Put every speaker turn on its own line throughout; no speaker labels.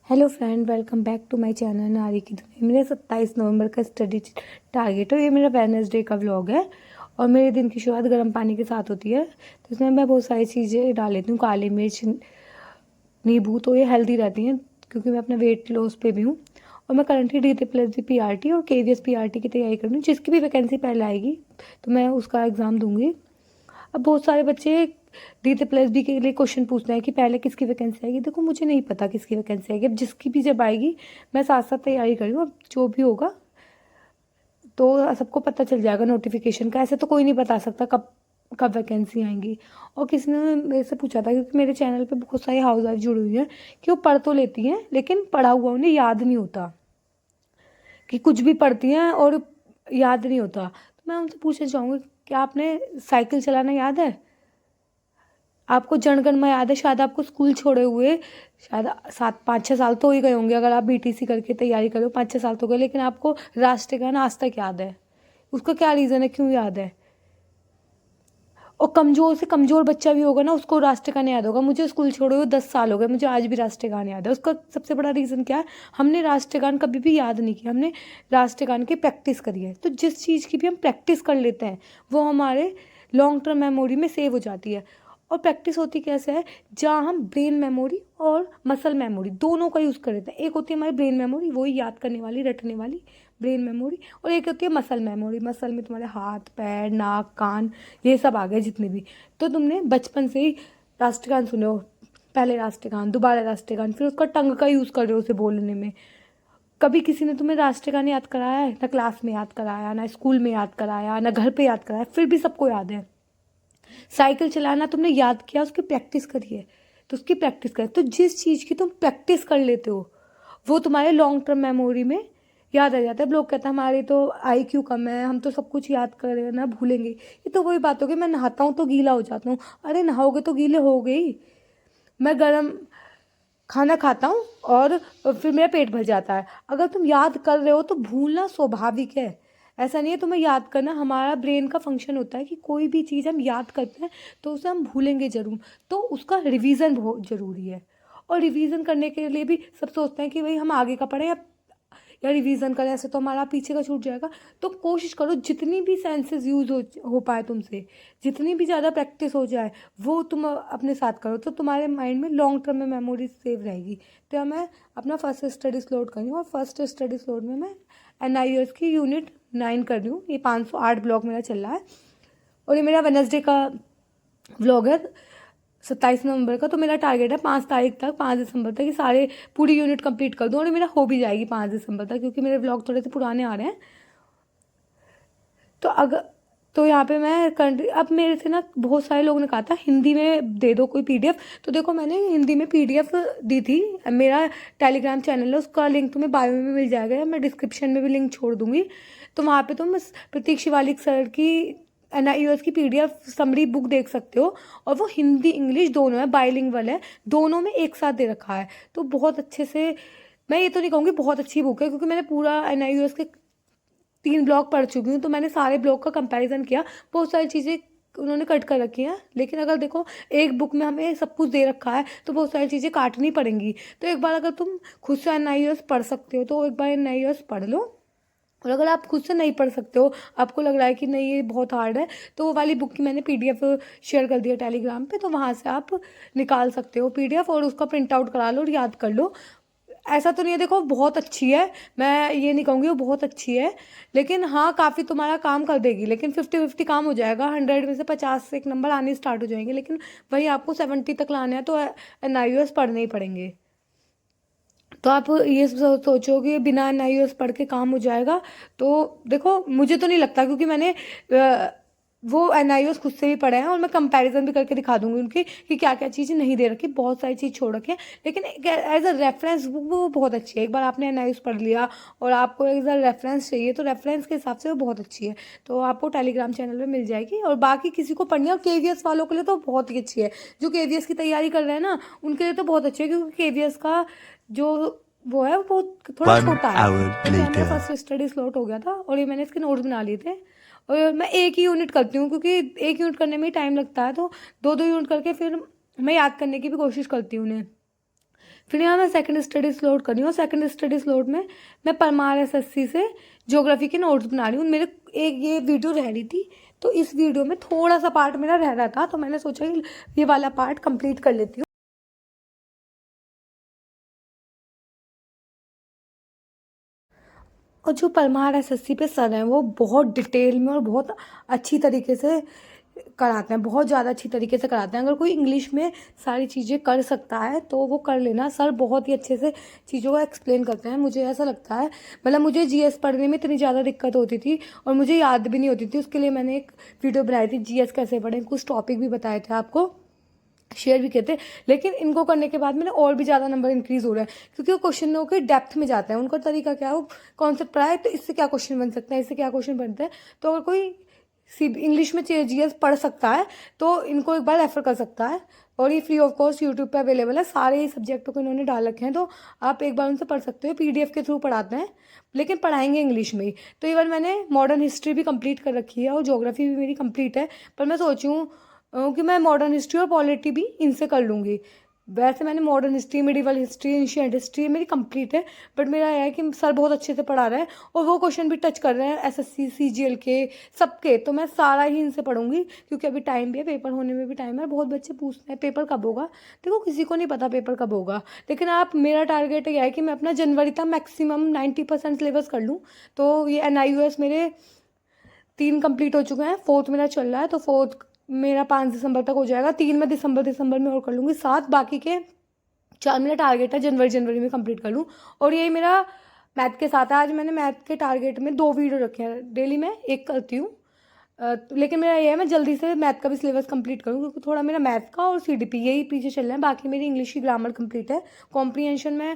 Hello friend, welcome back to my channel नारी की दुनिया। मेरा 27 नवंबर का स्टडी टारगेट है। ये मेरा वेडनेसडे का व्लॉग है और मेरे दिन की शुरुआत गर्म पानी के साथ होती है। तो इसमें मैं बहुत सारी चीज़ें डाल लेती हूँ, काली मिर्च, नींबू। तो ये हेल्दी रहती हैं क्योंकि मैं अपने वेट लॉस पे भी हूँ। और मैं करंटली DT+D PRT और KVS PRT की तैयारी कर रही हूँ। जिसकी भी वैकेंसी पहले आएगी तो मैं उसका एग्ज़ाम दूंगी। अब बहुत सारे बच्चे DT+D के लिए क्वेश्चन पूछते हैं कि पहले किसकी वैकेंसी आएगी। देखो, मुझे नहीं पता किसकी वैकेंसी आएगी। अब जिसकी भी जब आएगी मैं साथ साथ तैयारी कर रही हूँ। अब जो भी होगा तो सबको पता चल जाएगा नोटिफिकेशन का। ऐसे तो कोई नहीं बता सकता कब कब वैकेंसी आएंगी। और किसी ने मेरे से पूछा था, क्योंकि मेरे चैनल पे बहुत सारी हाउस वाइफ जुड़ी हुई हैं, कि वो पढ़ तो लेती हैं लेकिन पढ़ा हुआ उन्हें याद नहीं होता, कि कुछ भी पढ़ती हैं और याद नहीं होता। तो मैं उनसे पूछना चाहूँगी, क्या आपने साइकिल चलाना याद है? आपको जनगणमा याद है? शायद आपको स्कूल छोड़े हुए शायद 7-5-6 साल तो हो ही गए होंगे। अगर आप BTC करके तैयारी करो 5-6 साल तो गए, लेकिन आपको राष्ट्रगान आज तक याद है। उसका क्या रीज़न है, क्यों याद है? और कमज़ोर से कमज़ोर बच्चा भी होगा ना, उसको राष्ट्रगान याद होगा। मुझे स्कूल छोड़े हुए 10 साल हो गए, मुझे आज भी राष्ट्रगान याद है। उसका सबसे बड़ा रीज़न क्या है? हमने राष्ट्रगान कभी भी याद नहीं किया, हमने राष्ट्रगान की प्रैक्टिस करी है। तो जिस चीज़ की भी हम प्रैक्टिस कर लेते हैं वो हमारे लॉन्ग टर्म मेमोरी में सेव हो जाती है। और प्रैक्टिस होती कैसे है? जहाँ हम ब्रेन मेमोरी और मसल मेमोरी दोनों का यूज़ कर लेते हैं। एक होती है हमारी ब्रेन मेमोरी, वही याद करने वाली, रटने वाली ब्रेन मेमोरी। और एक होती है मसल मेमोरी। मसल में तुम्हारे हाथ, पैर, नाक, कान, ये सब आ गए जितने भी। तो तुमने बचपन से ही राष्ट्रगान सुने हो, पहले राष्ट्रगान, दोबारा राष्ट्रगान, फिर उसका टंग का यूज़ कर रहे हो उसे बोलने में। कभी किसी ने तुम्हें राष्ट्रगान याद कराया है? ना क्लास में याद कराया, ना स्कूल में याद कराया, ना घर पे याद कराया, फिर भी सबको याद है। साइकिल चलाना तुमने याद किया, उसकी प्रैक्टिस करी है, तो उसकी प्रैक्टिस कर। तो जिस चीज़ की तुम प्रैक्टिस कर लेते हो वो तुम्हारे लॉन्ग टर्म मेमोरी में याद आ जाता है। अब लोग कहते हैं हमारे तो IQ कम है, हम तो सब कुछ याद कर रहे हैं ना, भूलेंगे। ये तो वही बात होगी, मैं नहाता हूँ तो गीला हो जाता हूँ। अरे नहाओगे तो गीले हो गई। मैं गर्म खाना खाता हूँ और फिर मेरा पेट भर जाता है। अगर तुम याद कर रहे हो तो भूलना स्वाभाविक है। ऐसा नहीं है तुम्हें याद करना, हमारा ब्रेन का फंक्शन होता है कि कोई भी चीज़ हम याद करते हैं तो उसे हम भूलेंगे ज़रूर। तो उसका रिवीजन बहुत ज़रूरी है। और रिवीजन करने के लिए भी सब सोचते हैं कि भाई हम आगे का पढ़ें या रिवीजन करें, ऐसे तो हमारा पीछे का छूट जाएगा। तो कोशिश करो जितनी भी सेंसेस यूज़ हो पाए तुमसे, जितनी भी ज़्यादा प्रैक्टिस हो जाए वो तुम अपने साथ करो, तो तुम्हारे माइंड में लॉन्ग टर्म में मेमोरी सेव रहेगी। तो मैं अपना फर्स्ट स्टडी स्लॉट कर रही हूँ और फर्स्ट स्टडी स्लॉट में मैं NIOS की यूनिट 9 कर रही हूँ। ये 508 ब्लॉक मेरा चल रहा है और ये मेरा वेडनेसडे का व्लॉग है 27 नवंबर का। तो मेरा टारगेट है 5 तारीख तक, 5 दिसंबर तक ये सारे पूरी यूनिट कंप्लीट कर दूँ और ये मेरा हो भी जाएगी 5 दिसंबर तक, क्योंकि मेरे व्लॉग थोड़े से पुराने आ रहे हैं। तो अगर तो यहाँ पे मैं कंट्री, अब मेरे से ना बहुत सारे लोगों ने कहा था हिंदी में दे दो कोई PDF। तो देखो, मैंने हिंदी में PDF दी थी। मेरा टेलीग्राम चैनल है, उसका लिंक तुम्हें बायो में मिल जाएगा या मैं डिस्क्रिप्शन में भी लिंक छोड़ दूंगी। तो वहाँ पे तुम प्रतीक शिवालिक सर की NIOS की PDF समरी बुक देख सकते हो। और वो हिंदी इंग्लिश दोनों है, बाइलिंगुअल है, दोनों में एक साथ दे रखा है। तो बहुत अच्छे से, मैं ये तो नहीं कहूँगी बहुत अच्छी बुक है, क्योंकि मैंने पूरा NIOS के 3 ब्लॉग पढ़ चुकी हूँ, तो मैंने सारे ब्लॉग का कंपैरिजन किया। बहुत सारी चीज़ें उन्होंने कट कर रखी हैं, लेकिन अगर देखो एक बुक में हमें सब कुछ दे रखा है तो बहुत सारी चीज़ें काटनी पड़ेंगी। तो एक बार अगर तुम खुद से NIOS पढ़ सकते हो तो एक बार NIOS पढ़ लो। और अगर आप खुद से नहीं पढ़ सकते हो, आपको लग रहा है कि नहीं ये बहुत हार्ड है, तो वो वाली बुक की मैंने PDF शेयर कर दिया टेलीग्राम पे, तो वहाँ से आप निकाल सकते हो PDF और उसका प्रिंट आउट करा लो और याद कर लो। ऐसा तो नहीं है, देखो बहुत अच्छी है, मैं ये नहीं कहूँगी वो बहुत अच्छी है, लेकिन हाँ काफ़ी तुम्हारा काम कर देगी। लेकिन 50-50 काम हो जाएगा, 100 में से 50 से एक नंबर आने स्टार्ट हो जाएंगे, लेकिन वही आपको 70 तक लाना है तो NIOS पढ़ने ही पड़ेंगे। तो आप ये सोचो कि बिना NIOS पढ़ के काम हो जाएगा, तो देखो मुझे तो नहीं लगता, क्योंकि मैंने वो NIOS खुद से भी पढ़े हैं और मैं कंपैरिजन भी करके दिखा दूंगी उनकी कि क्या क्या चीज़ें नहीं दे रखी, बहुत सारी चीज़ छोड़ रखी है। लेकिन एज अ रेफरेंस बुक वो बहुत अच्छी है। एक बार आपने NIOS पढ़ लिया और आपको एज अ रेफरेंस चाहिए तो रेफरेंस के हिसाब से वो बहुत अच्छी है। तो आपको टेलीग्राम चैनल में मिल जाएगी। और बाकी किसी को पढ़नी है, और KVS वालों के लिए तो बहुत ही अच्छी है। जो KVS की तैयारी कर रहे हैं ना उनके लिए तो बहुत अच्छी है, क्योंकि KVS का जो वो है वो बहुत थोड़ा
One
छोटा है।
hour
तो क्या, मेरा
later.
फर्स्ट स्टडी स्लॉट हो गया था और ये मैंने इसके नोट्स बना लिए थे। और मैं एक ही यूनिट करती हूँ, क्योंकि एक यूनिट करने में ही टाइम लगता है, तो 2-2 यूनिट करके फिर मैं याद करने की भी कोशिश करती हूँ उन्हें। फिर यहाँ मैं सेकंड स्टडी स्लॉट कर रही हूँ और सेकंड स्टडी स्लॉट में मैं परमार एसएससी से ज्योग्राफी के नोट्स बना रही हूँ। मेरे एक ये वीडियो रह रही थी, तो इस वीडियो में थोड़ा सा पार्ट मेरा रह रहा था, तो मैंने सोचा कि ये वाला पार्ट कंप्लीट कर लेती हूँ। और जो परमार एसएससी पे सर हैं वो बहुत डिटेल में और बहुत अच्छी तरीके से कराते हैं, बहुत ज़्यादा अच्छी तरीके से कराते हैं। अगर कोई इंग्लिश में सारी चीज़ें कर सकता है तो वो कर लेना। सर बहुत ही अच्छे से चीज़ों को एक्सप्लेन करते हैं। मुझे ऐसा लगता है, मतलब मुझे जीएस पढ़ने में इतनी ज़्यादा दिक्कत होती थी और मुझे याद भी नहीं होती थी। उसके लिए मैंने एक वीडियो बनाई थी, जीएस कैसे पढ़ें, कुछ टॉपिक भी बताए थे, आपको शेयर भी किए थे। लेकिन इनको करने के बाद मेरे और भी ज़्यादा नंबर इंक्रीज़ हो रहा है, क्योंकि वो क्वेश्चनों के डेप्थ में जाते हैं। उनका तरीका क्या है, वो कॉन्सेप्ट पढ़ाए तो इससे क्या क्वेश्चन बन सकता है, इससे क्या क्वेश्चन बनता है। तो अगर कोई इंग्लिश में जीएस पढ़ सकता है तो इनको एक बार रेफर कर सकता है। और ये फ्री ऑफ कॉस्ट यूट्यूब पे अवेलेबल है। सारे सब्जेक्टों को इन्होंने डाल रखे हैं, तो आप एक बार उनसे पढ़ सकते हो। पीडीएफ के थ्रू पढ़ाते हैं, लेकिन पढ़ाएंगे इंग्लिश में ही। तो इवन मैंने मॉडर्न हिस्ट्री भी कंप्लीट कर रखी है और ज्योग्राफी भी मेरी कंप्लीट है। पर मैं सोची हूँ कि मैं मॉडर्न हिस्ट्री और पॉलिटी भी इनसे कर लूँगी। वैसे मैंने modern history, medieval history, ancient history मेरी कंप्लीट है, बट मेरा यह है कि सर बहुत अच्छे से पढ़ा रहे हैं और वो क्वेश्चन भी टच कर रहे हैं एसएससी सीजीएल के सबके। तो मैं सारा ही इनसे पढ़ूंगी, क्योंकि अभी टाइम भी है, पेपर होने में भी टाइम है। बहुत बच्चे पूछते हैं पेपर कब होगा। देखो किसी को नहीं पता पेपर कब होगा, लेकिन आप, मेरा टारगेट यह है कि मैं अपना जनवरी तक मैक्सिमम 90% सिलेबस कर लूँ। तो ये NIUS मेरे 3 कंप्लीट हो चुके हैं, 4th मेरा चल रहा है, तो 4th मेरा 5 दिसंबर तक हो जाएगा। 3 मैं दिसंबर में और कर लूँगी, 7 बाकी के 4 मेरा टारगेट है जनवरी में कंप्लीट कर लूँ। और यही मेरा मैथ के साथ है। आज मैंने मैथ के टारगेट में 2 वीडियो रखे हैं, डेली मैं एक करती हूँ। लेकिन मेरा ये है मैं जल्दी से मैथ का भी सिलेबस कंप्लीट करूँ, क्योंकि थोड़ा मेरा मैथ का और CDP यही पीछे चल रहे हैं। बाकी मेरी इंग्लिश की ग्रामर कंप्लीट है। कॉम्प्रीहेंशन में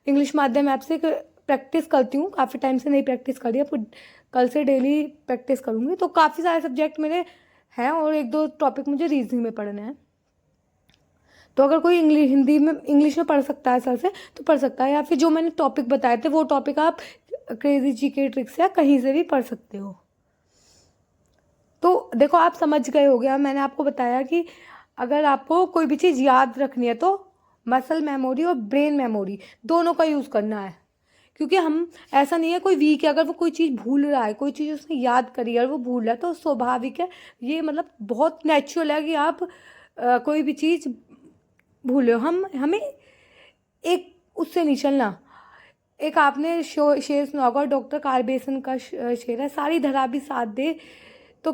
इंग्लिश माध्यम ऐप से प्रैक्टिस करती हूँ, काफ़ी टाइम से नहीं प्रैक्टिस करी, अब कल से डेली प्रैक्टिस करूँगी। तो काफ़ी सारे सब्जेक्ट मेरे हैं और 1-2 टॉपिक मुझे रीजनिंग में पढ़ने हैं। तो अगर कोई इंग्लिश में पढ़ सकता है सर से तो पढ़ सकता है, या फिर जो मैंने टॉपिक बताए थे वो टॉपिक आप क्रेजी जीके ट्रिक्स या कहीं से भी पढ़ सकते हो। तो देखो आप समझ गए हो गया, मैंने आपको बताया कि अगर आपको कोई भी चीज़ याद रखनी है तो मसल मेमोरी और ब्रेन मेमोरी दोनों का यूज़ करना है। क्योंकि हम, ऐसा नहीं है कोई वीक है, अगर वो कोई चीज़ भूल रहा है, कोई चीज़ उसने याद करी है और वो भूल रहा है तो स्वाभाविक है। ये मतलब बहुत नेचुरल है कि आप कोई भी चीज़ भूले हो। हमें एक उससे नहीं चलना। एक आपने शेर सुना होगा, डॉक्टर कार्बेसन का शेर है, सारी धरा भी साथ दे तो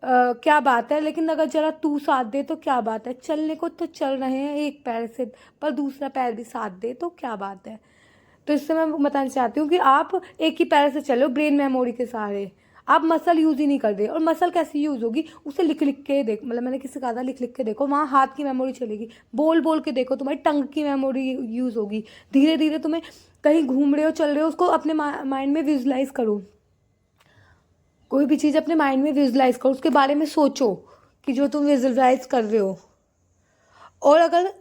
क्या बात है, लेकिन अगर जरा तू साथ दे तो क्या बात है। चलने को तो चल रहे हैं एक पैर से, पर दूसरा पैर भी साथ दे तो क्या बात है। तो इससे मैं बताना चाहती हूँ कि आप एक ही पैर से चलो ब्रेन मेमोरी के सहारे। आप मसल यूज़ ही नहीं कर रहे, और मसल कैसी यूज़ होगी, उसे लिख लिख के देखो। मतलब मैंने किसी कहा था लिख लिख के देखो, वहाँ हाथ की मेमोरी चलेगी। बोल बोल के देखो, तुम्हारी टंग की मेमोरी यूज़ होगी। धीरे धीरे तुम्हें कहीं घूम रहे हो, चल रहे हो, उसको अपने माइंड में विजुलाइज करो। कोई भी चीज़ अपने माइंड में विजुलाइज करो, उसके बारे में सोचो कि जो तुम विजुलाइज कर रहे हो। और अगर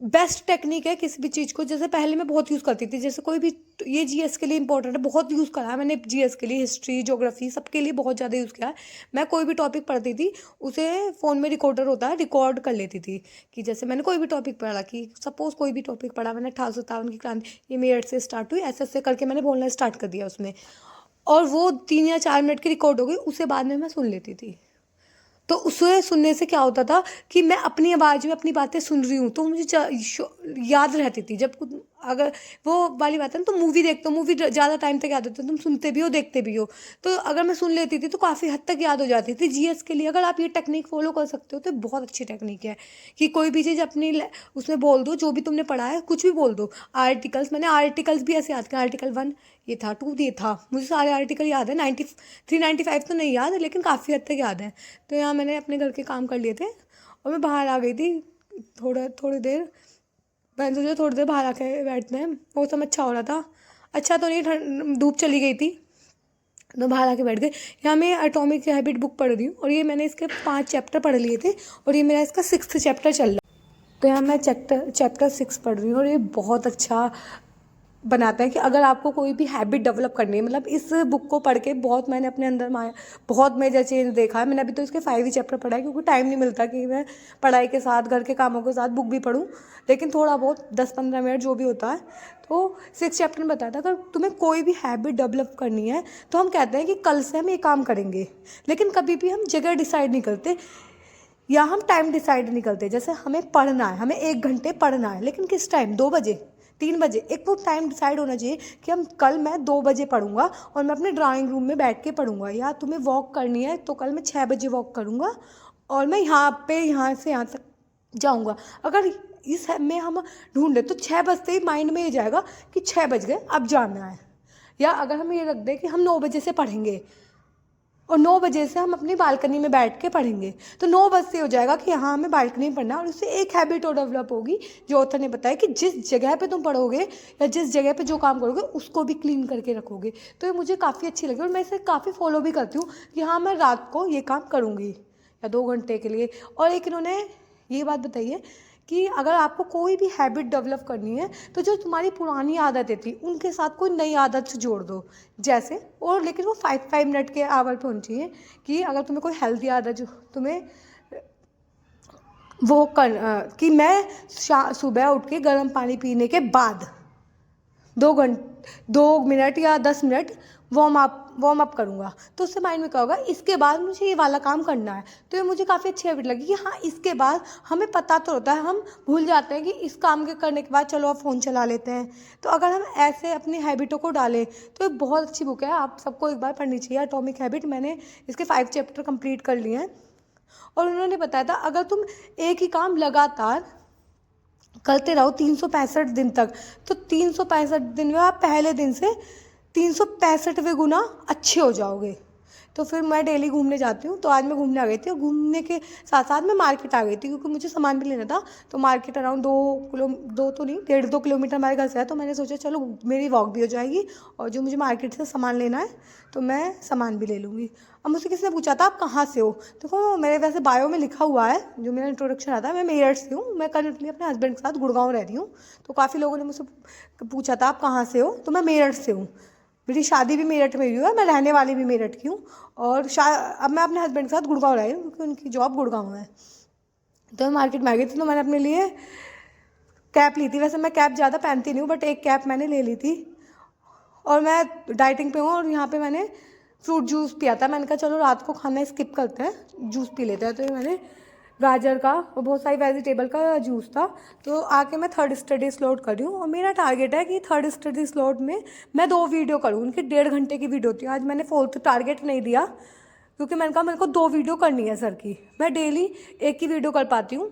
बेस्ट टेक्निक है किसी भी चीज़ को, जैसे पहले मैं बहुत यूज़ करती थी, जैसे कोई भी, ये जीएस के लिए इंपॉर्टेंट है, बहुत यूज़ करा है मैंने जीएस के लिए, हिस्ट्री, ज्योग्राफी, सबके लिए बहुत ज़्यादा यूज़ किया है। मैं कोई भी टॉपिक पढ़ती थी उसे फ़ोन में रिकॉर्डर होता है, रिकॉर्ड कर लेती थी। कि जैसे मैंने कोई भी टॉपिक पढ़ा, कि सपोज कोई भी टॉपिक पढ़ा मैंने, 1857 की क्रांति, ये मेरठ से स्टार्ट हुई, ऐसे ऐसे करके मैंने बोलना स्टार्ट कर दिया उसमें, और वो 3 या 4 मिनट की रिकॉर्ड हो गई, उसे बाद में मैं सुन लेती थी। तो उसे सुनने से क्या होता था कि मैं अपनी आवाज़ में अपनी बातें सुन रही हूँ, तो मुझे याद रहती थी। जब अगर वो वाली बात है ना, तो मूवी देखते हो, मूवी ज़्यादा टाइम तक याद होती है, तुम सुनते भी हो देखते भी हो। तो अगर मैं सुन लेती थी तो काफ़ी हद तक याद हो जाती थी। जीएस के लिए अगर आप ये टेक्निक फॉलो कर सकते हो तो बहुत अच्छी टेक्निक है, कि कोई भी चीज़ अपनी उसमें बोल दो, जो भी तुमने पढ़ा है कुछ भी बोल दो। आर्टिकल्स, मैंने आर्टिकल्स भी ऐसे याद किया, आर्टिकल 1 ये था, 2 ये था, मुझे सारे आर्टिकल याद है। 93-95 तो नहीं याद, लेकिन काफ़ी हद तक याद है। तो यहाँ मैंने अपने घर के काम कर लिए थे और मैं बाहर आ गई थी थोड़ी देर। मैंने सोचा थोड़ी देर बाहर आके बैठते हैं, मौसम अच्छा हो रहा था। अच्छा तो नहीं, धूप चली गई थी, तो बाहर आके बैठ गए। यहाँ मैं एटॉमिक हैबिट बुक पढ़ रही हूँ और ये मैंने इसके 5 चैप्टर पढ़ लिए थे और ये मेरा इसका 6th चैप्टर चल रहा है। तो यहाँ मैं चैप्टर 6 पढ़ रही हूँ और ये बहुत अच्छा बनाता है कि अगर आपको कोई भी हैबिट डेवलप करनी है, मतलब इस बुक को पढ़ के बहुत मैंने अपने अंदर में बहुत मेजर चेंज देखा है। मैंने अभी तो इसके 5 ही चैप्टर पढ़ा है, क्योंकि टाइम नहीं मिलता कि मैं पढ़ाई के साथ घर के कामों के साथ बुक भी पढूं, लेकिन थोड़ा बहुत 10-15 मिनट जो भी होता है। तो 6 चैप्टर में बताया था, अगर तुम्हें कोई भी हैबिट डेवलप करनी है तो हम कहते हैं कि कल से हम ये काम करेंगे, लेकिन कभी भी हम जगह डिसाइड नहीं करते या हम टाइम डिसाइड नहीं करते। जैसे हमें पढ़ना है, हमें 1 घंटे पढ़ना है, लेकिन किस टाइम, 2 बजे, 3 बजे, एक वो टाइम डिसाइड होना चाहिए कि हम कल मैं 2 बजे पढ़ूंगा और मैं अपने ड्राइंग रूम में बैठ के पढ़ूंगा। या तुम्हें वॉक करनी है तो कल मैं 6 बजे वॉक करूंगा और मैं यहाँ से यहाँ तक जाऊंगा। अगर इस में हम ढूंढे तो 6 बजते ही माइंड में ये जाएगा कि 6 बज गए, अब जाना है। या अगर हम ये रख दें कि हम 9 बजे से पढ़ेंगे और 9 बजे से हम अपनी बालकनी में बैठ के पढ़ेंगे, तो 9 बजे से हो जाएगा कि हाँ हमें बालकनी में पढ़ना है। और उससे एक हैबिट और डेवलप होगी, जो ऑथर ने बताया कि जिस जगह पे तुम पढ़ोगे या जिस जगह पे जो काम करोगे उसको भी क्लीन करके रखोगे। तो ये मुझे काफ़ी अच्छी लगी और मैं इसे काफ़ी फॉलो भी करती हूँ कि हाँ मैं रात को ये काम करूँगी या 2 घंटे के लिए। और एक इन्होंने ये बात बताई है कि अगर आपको कोई भी हैबिट डेवलप करनी है तो जो तुम्हारी पुरानी आदतें थी उनके साथ कोई नई आदत जोड़ दो। जैसे, और लेकिन वो 5 मिनट के आवर पे होनी चाहिए कि अगर तुम्हें कोई हेल्दी आदत जो तुम्हें वो कि मैं सुबह उठ के गर्म पानी पीने के बाद 2 मिनट या 10 मिनट वार्म अप करूँगा, तो उससे माइंड में क्या होगा, इसके बाद मुझे ये वाला काम करना है। तो ये मुझे काफ़ी अच्छी हैबिट लगी कि हाँ इसके बाद हमें पता तो होता है, हम भूल जाते हैं कि इस काम के करने के बाद चलो अब फ़ोन चला लेते हैं। तो अगर हम ऐसे अपनी हैबिटों को डालें तो ये बहुत अच्छी बुक है, आप सबको एक बार पढ़नी चाहिए, एटॉमिक हैबिट। मैंने इसके 5 चैप्टर कंप्लीट कर लिए हैं। और उन्होंने बताया था अगर तुम एक ही काम लगातार करते रहो 365 दिन तक, तो 365 दिन में आप पहले दिन से 365वें गुना अच्छे हो जाओगे। तो फिर मैं डेली घूमने जाती हूँ, तो आज मैं घूमने आ गई थी और घूमने के साथ साथ मैं मार्केट आ गई थी क्योंकि मुझे सामान भी लेना था। तो मार्केट अराउंड 2 तो नहीं 1.5-2 किलोमीटर हमारे घर से है। तो मैंने सोचा चलो मेरी वॉक भी हो जाएगी और जो मुझे मार्केट से सामान लेना है तो मैं सामान भी ले लूँगी। अब मुझसे किसी ने पूछा था आप कहाँ से हो, देखो मेरे वैसे बायो में लिखा हुआ है, जो मेरा इंट्रोडक्शन आता है, मैं मेरठ से हूँ। मैं करंटली अपने हस्बैंड के साथ गुड़गांव रह रही हूँ। तो काफ़ी लोगों ने मुझसे पूछा था आप कहाँ से हो, तो मैं मेरठ से हूँ। मेरी शादी भी मेरठ में हुई है, मैं रहने वाली भी मेरठ की हूँ। और अब मैं अपने हस्बैंड के साथ गुड़गांव रही हूँ क्योंकि उनकी जॉब गुड़गांव है। तो मैं मार्केट में आ गई थी, तो मैंने अपने लिए कैप ली थी। वैसे मैं कैप ज़्यादा पहनती नहीं हूँ, बट एक कैप मैंने ले ली थी। और मैं डाइटिंग पे हूँ और यहाँ पे मैंने फ्रूट जूस पिया था। मैंने कहा चलो रात को खाना स्किप करते हैं, जूस पी लेते हैं। तो ये मैंने गाजर का और बहुत सारी वेजिटेबल का जूस था। तो आके मैं 3rd स्टडी स्लॉट कर रही हूँ और मेरा टारगेट है कि 3rd स्टडी स्लॉट में मैं 2 वीडियो करूँ। उनकी 1.5 घंटे की वीडियो थी। आज मैंने 4th टारगेट नहीं दिया क्योंकि मैंने कहा मेरे को 2 वीडियो करनी है सर की। मैं डेली एक ही वीडियो कर पाती हूँ,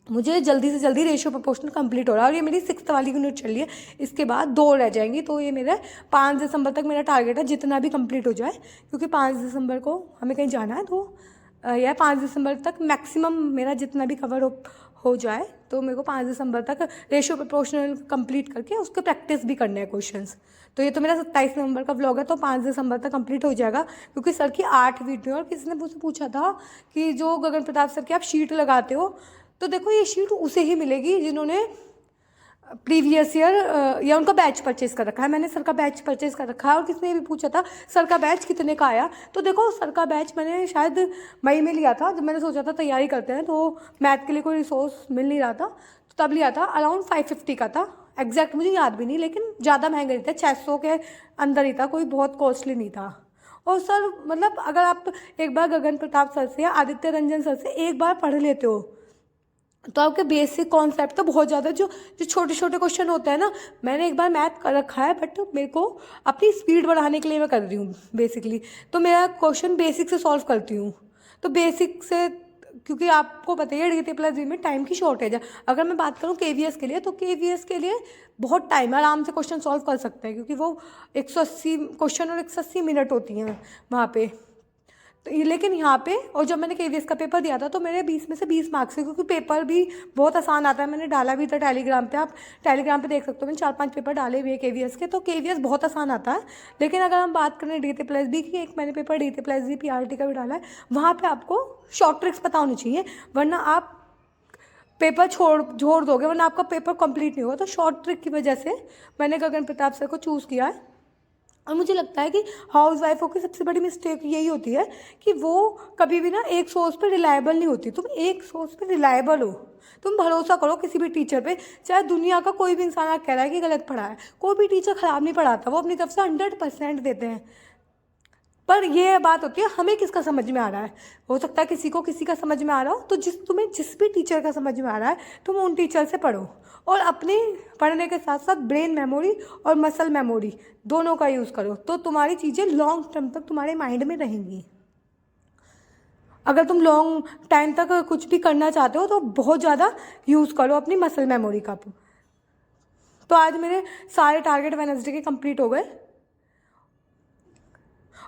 मुझे जल्दी से जल्दी रेशियो प्रोपोर्शनल कंप्लीट हो रहा है। और ये मेरी 6th वाली यूनिट चल रही है, इसके बाद 2 रह जाएंगी। तो ये मेरा 5 दिसंबर तक मेरा टारगेट है जितना भी कंप्लीट हो जाए, क्योंकि 5 दिसंबर को हमें कहीं जाना है। तो यह 5 दिसंबर तक मैक्सिमम मेरा जितना भी कवर हो जाए, तो मेरे को 5 दिसंबर तक रेशियो प्रोपोर्शनल कंप्लीट करके उसके प्रैक्टिस भी करने हैं क्वेश्चंस। तो ये तो मेरा 27 नवंबर का व्लॉग है, तो 5 दिसंबर तक कंप्लीट हो जाएगा क्योंकि सर की 8 वीडियो। और किसी ने मुझसे पूछा था कि जो गगन प्रताप सर की आप शीट लगाते हो, तो देखो ये शीट उसे ही मिलेगी जिन्होंने प्रीवियस ईयर या उनका बैच परचेज कर रखा है। मैंने सर का बैच परचेज कर रखा है। और किसने भी पूछा था सर का बैच कितने का आया, तो देखो सर का बैच मैंने शायद मई में लिया था, जब मैंने सोचा था तैयारी करते हैं, तो मैथ के लिए कोई रिसोर्स मिल नहीं रहा था, तो तब लिया था। अराउंड 550 का था, एग्जैक्ट मुझे याद भी नहीं, लेकिन ज़्यादा महंगा नहीं था, 600 के अंदर ही था, कोई बहुत कॉस्टली नहीं था। और सर मतलब अगर आप एक बार गगन प्रताप सर से या आदित्य रंजन सर से एक बार पढ़ लेते हो तो आपके बेसिक कॉन्सेप्ट तो बहुत ज़्यादा, जो छोटे छोटे क्वेश्चन होते हैं ना, मैंने एक बार मैथ कर रखा है, बट मेरे को अपनी स्पीड बढ़ाने के लिए मैं कर रही हूँ बेसिकली। तो मेरा क्वेश्चन बेसिक से सॉल्व करती हूँ। तो बेसिक से, क्योंकि आपको पता है DT+B में टाइम की शॉर्टेज है। अगर मैं बात करूँ KVS के लिए, तो KVS के लिए बहुत टाइम है, आराम से क्वेश्चन सॉल्व कर सकते हैं क्योंकि वो 180 क्वेश्चन और 180 मिनट होती हैं वहाँ पे। तो लेकिन यहाँ पे, और जब मैंने KVS का पेपर दिया था तो मेरे 20 में से 20 मार्क्स है, क्योंकि पेपर भी बहुत आसान आता है। मैंने डाला भी था टेलीग्राम पे, आप टेलीग्राम पे देख सकते हो, मैंने 4-5 पेपर डाले हुए हैं KVS के। तो KVS बहुत आसान आता है। लेकिन अगर हम बात करें DT+B की, एक मैंने पेपर DT+B PRT का भी डाला है, वहाँ पर आपको शॉर्ट ट्रिक्स पता होनी चाहिए, वरना आप पेपर छोड़ दोगे वरना आपका पेपर कंप्लीट नहीं होगा। तो शॉर्ट ट्रिक की वजह से मैंने गगन प्रताप सर को चूज़ किया है। और मुझे लगता है कि हाउस वाइफों की सबसे बड़ी मिस्टेक यही होती है कि वो कभी भी ना एक सोर्स पे रिलायबल नहीं होती। तुम एक सोर्स पे रिलायबल हो, तुम भरोसा करो किसी भी टीचर पे, चाहे दुनिया का कोई भी इंसान आप कह रहा है कि गलत पढ़ा है, कोई भी टीचर ख़राब नहीं पढ़ाता, वो अपनी तरफ से 100% देते हैं। पर ये बात होती है हमें किसका समझ में आ रहा है। हो सकता है किसी को किसी का समझ में आ रहा हो, तो तुम्हें जिस भी टीचर का समझ में आ रहा है तुम उन टीचर से पढ़ो। और अपने पढ़ने के साथ साथ ब्रेन मेमोरी और मसल मेमोरी दोनों का यूज़ करो, तो तुम्हारी चीज़ें लॉन्ग टर्म तक तुम्हारे माइंड में रहेंगी। अगर तुम लॉन्ग टाइम तक कुछ भी करना चाहते हो तो बहुत ज़्यादा यूज़ करो अपनी मसल मेमोरी का। तो आज मेरे सारे टारगेट वेडनेसडे के कंप्लीट हो गए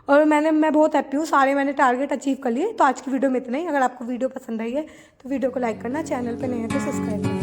और मैं बहुत हैप्पी हूँ, सारे मैंने टारगेट अचीव कर लिए। तो आज की वीडियो में इतना ही। अगर आपको वीडियो पसंद आई है तो वीडियो को लाइक करना, चैनल पे नए हैं तो सब्सक्राइब करना।